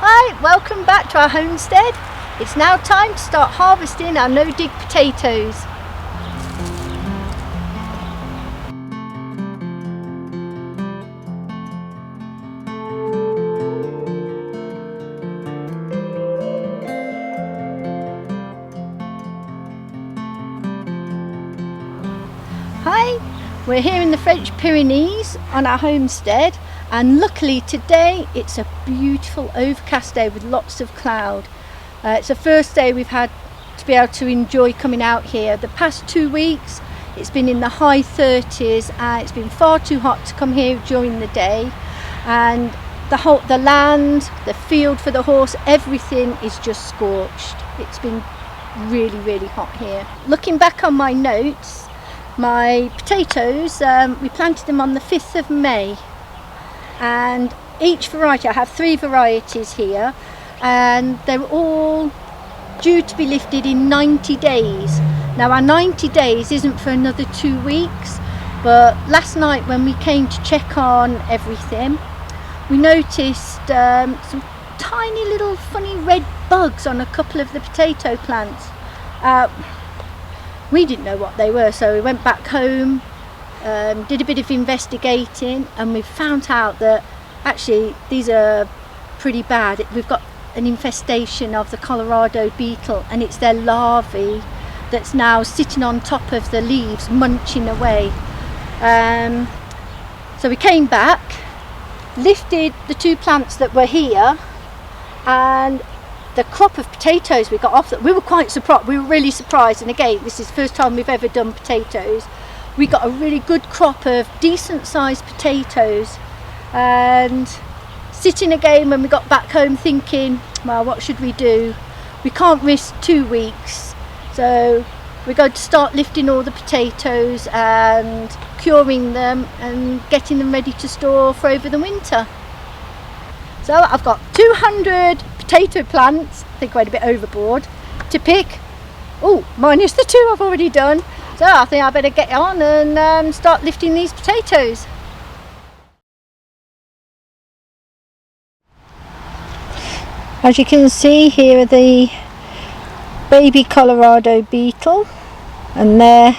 Hi, welcome back to our homestead. It's now time to start harvesting our no-dig potatoes. Hi, we're here in the French Pyrenees on our homestead, and luckily today it's a beautiful overcast day with lots of cloud. It's the first day we've had to be able to enjoy coming out here. The past 2 weeks it's been in the high 30s and it's been far too hot to come here during the day, and the land, the field for the horse, everything is just scorched. It's been really hot here. Looking back on my notes, my potatoes, we planted them on the 5th of May, and each variety, I have 3 varieties here, and they're all due to be lifted in 90 days. Now our 90 days isn't for another 2 weeks, but last night when we came to check on everything, we noticed some tiny little funny red bugs on a couple of the potato plants. We didn't know what they were, so we went back home, did a bit of investigating, and we found out that actually these are pretty bad. We've got an infestation of the Colorado Beetle, and it's their larvae that's now sitting on top of the leaves munching away. So we came back, lifted the 2 plants that were here, and the crop of potatoes we got off that, we were quite surprised. We were really surprised, and again, this is the first time we've ever done potatoes. We got a really good crop of decent sized potatoes, and sitting again when we got back home thinking, well, what should we do? We can't risk 2 weeks, so we're going to start lifting all the potatoes and curing them and getting them ready to store for over the winter. So I've got 200 potato plants, I think I went a bit overboard, to pick. Oh, minus the 2 I've already done. So I think I better get on and start lifting these potatoes. As you can see, here are the baby Colorado Beetle, and they're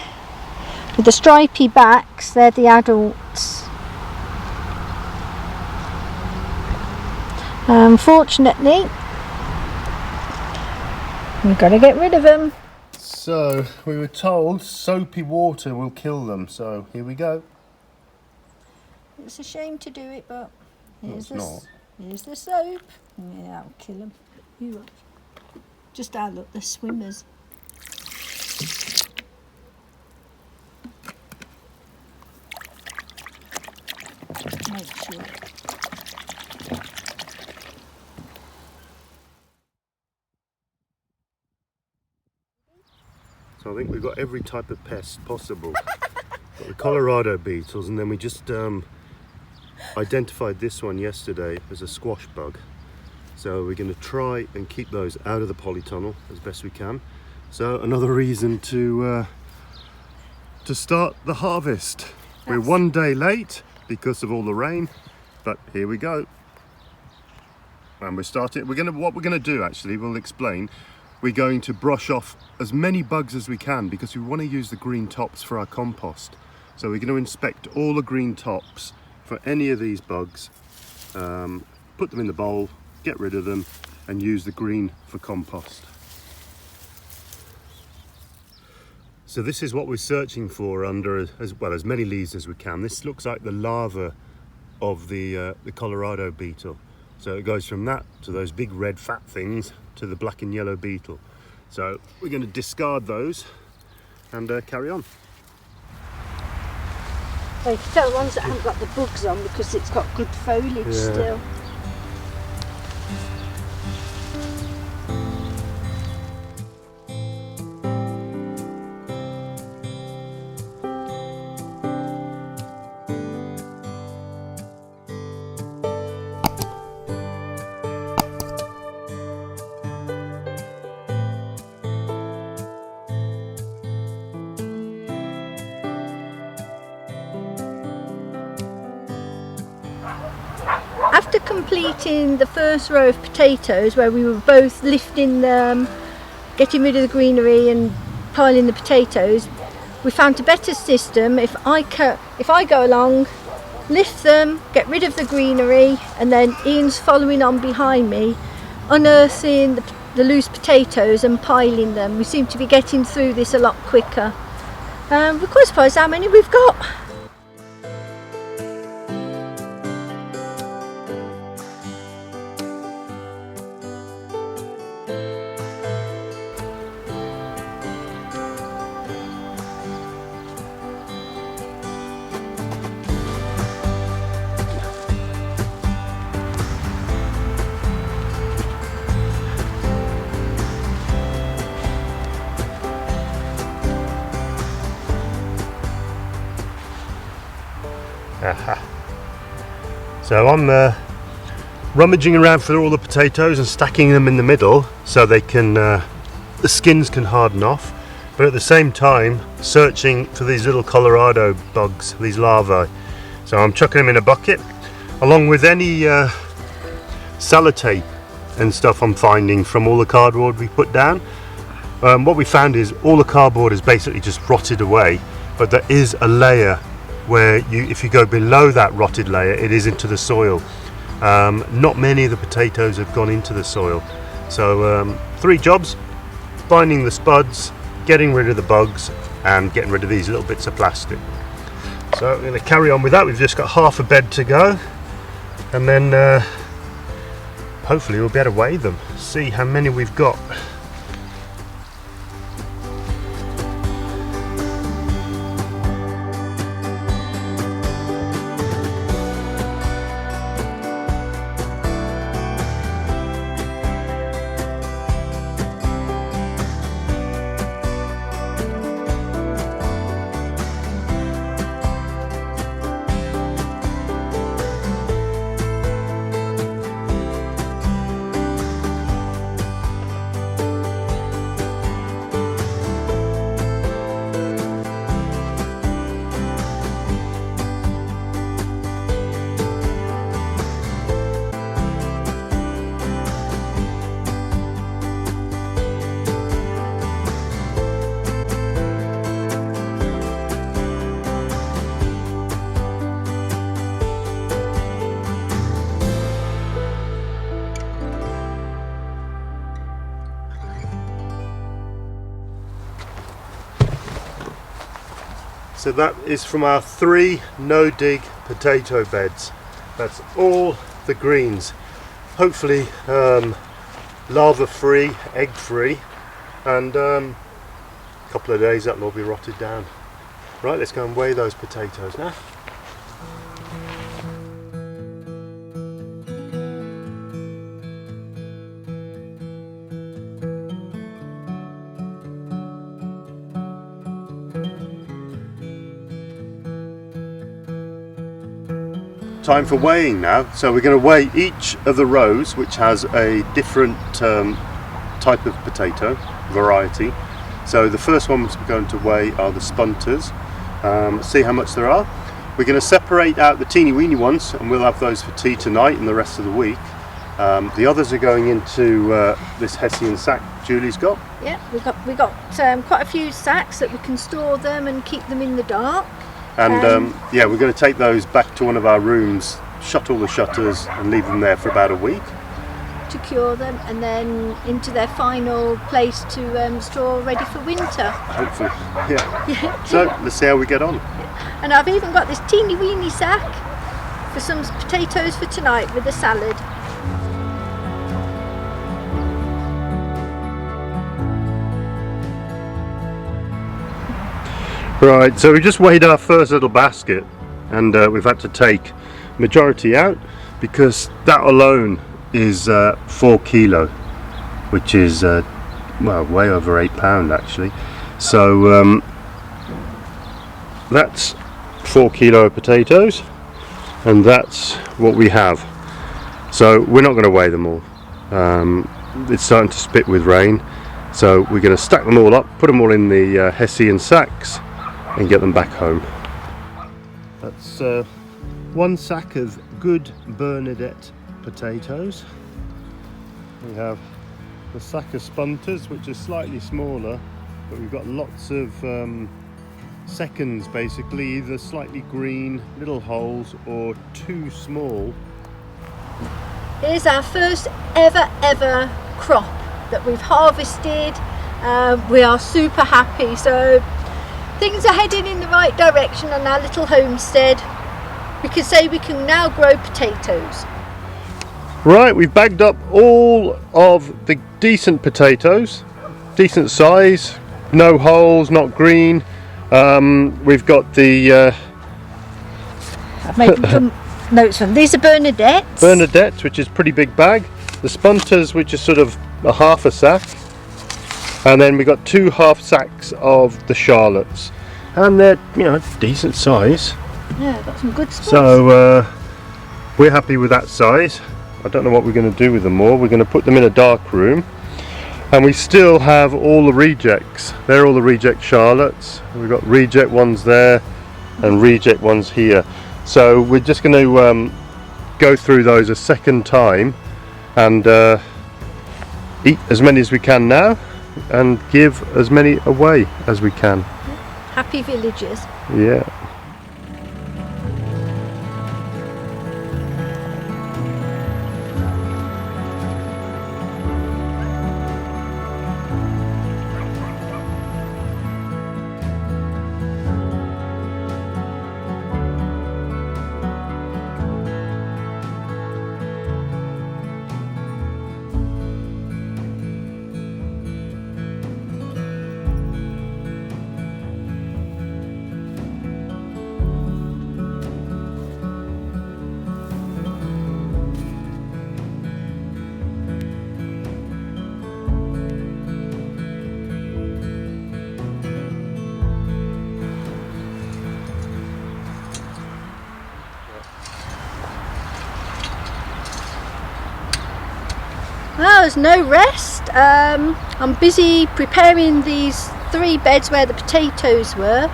with the stripy backs, they're the adults. Unfortunately, we've got to get rid of them. So we were told soapy water will kill them, so here we go. It's a shame to do it, but here's the soap. Yeah, that'll kill them. You watch. Just how look, the swimmers. Make sure. So I think we've got every type of pest possible. Got the Colorado beetles, and then we just identified this one yesterday as a squash bug. So we're going to try and keep those out of the polytunnel as best we can. So another reason to start the harvest. We're 1 day late because of all the rain, but here we go. And we're starting. What we're gonna do, actually, we'll explain. We're going to brush off as many bugs as we can because we want to use the green tops for our compost. So we're going to inspect all the green tops for any of these bugs, put them in the bowl, get rid of them, and use the green for compost. So this is what we're searching for under as many leaves as we can. This looks like the larva of the Colorado beetle. So it goes from that to those big red fat things to the black and yellow beetle. So we're going to discard those and carry on. So you can tell the ones that haven't got the bugs on because it's got good foliage still. after completing the first row of potatoes, where we were both lifting them, getting rid of the greenery and piling the potatoes, we found a better system. If I go along, lift them, get rid of the greenery, and then Ian's following on behind me, unearthing the loose potatoes and piling them. We seem to be getting through this a lot quicker. We're quite surprised how many we've got. So I'm rummaging around for all the potatoes and stacking them in the middle so they can the skins can harden off, but at the same time searching for these little Colorado bugs, these larvae. So I'm chucking them in a bucket along with any sellotape and stuff I'm finding from all the cardboard we put down. What we found is all the cardboard is basically just rotted away, but there is a layer where if you go below that rotted layer, it is into the soil. Not many of the potatoes have gone into the soil. So 3 jobs: finding the spuds, getting rid of the bugs, and getting rid of these little bits of plastic. So I'm going to carry on with that. We've just got half a bed to go, and then hopefully we'll be able to weigh them, see how many we've got. So that is from our 3 no-dig potato beds. That's all the greens. Hopefully larva-free, egg-free, and a couple of days that'll all be rotted down. Right, let's go and weigh those potatoes now. Time for weighing now. So we're going to weigh each of the rows, which has a different type of potato variety. So the first ones we're going to weigh are the spunters, see how much there are. We're going to separate out the teeny weeny ones, and we'll have those for tea tonight and the rest of the week. The others are going into this Hessian sack Julie's got. Yeah, we got quite a few sacks that we can store them and keep them in the dark. And yeah, we're going to take those back to one of our rooms, shut all the shutters and leave them there for about a week. To cure them, and then into their final place to store ready for winter. Hopefully, yeah. So let's see how we get on. And I've even got this teeny weeny sack for some potatoes for tonight with a salad. Right, so we just weighed our first little basket, and we've had to take majority out because that alone is 4 kilo, which is well, way over 8 pound actually. So that's 4 kilo of potatoes, and that's what we have. So we're not going to weigh them all. It's starting to spit with rain, so we're going to stack them all up, put them all in the Hessian sacks, and get them back home. That's 1 sack of good Bernadette potatoes. We have the Sacker Spunters, which are slightly smaller, but we've got lots of seconds, basically, either slightly green, little holes, or too small. Here's our first ever crop that we've harvested. We are super happy, so things are heading in the right direction on our little homestead. We can say we can now grow potatoes. Right, we've bagged up all of the decent potatoes, decent size, no holes, not green. We've got the I've made some notes from these are Bernadette, which is pretty big bag. The Spunters, which is sort of a half a sack, and then we got 2 half sacks of the Charlottes, and they're, you know, decent size. Yeah, got some good spots. So we're happy with that size. I don't know what we're going to do with them more. We're going to put them in a dark room, and we still have all the rejects. They're all the reject Charlottes. We've got reject ones there and reject ones here. So we're just going to go through those a second time and eat as many as we can now and give as many away as we can. Happy villagers. Yeah. Well, there's no rest. I'm busy preparing these 3 beds where the potatoes were,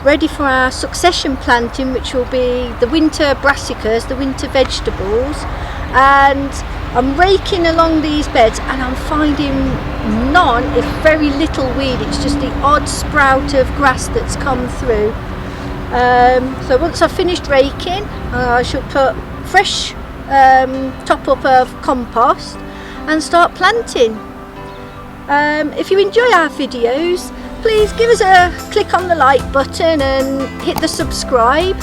ready for our succession planting, which will be the winter brassicas, the winter vegetables. And I'm raking along these beds and I'm finding none, if very little weed. It's just the odd sprout of grass that's come through. So once I've finished raking, I shall put fresh top up of compost and start planting. If you enjoy our videos, please give us a click on the like button and hit the subscribe.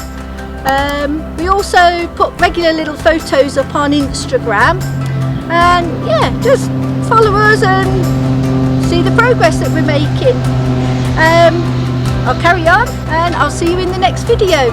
We also put regular little photos up on Instagram, and yeah, just follow us and see the progress that we're making. I'll carry on and I'll see you in the next video.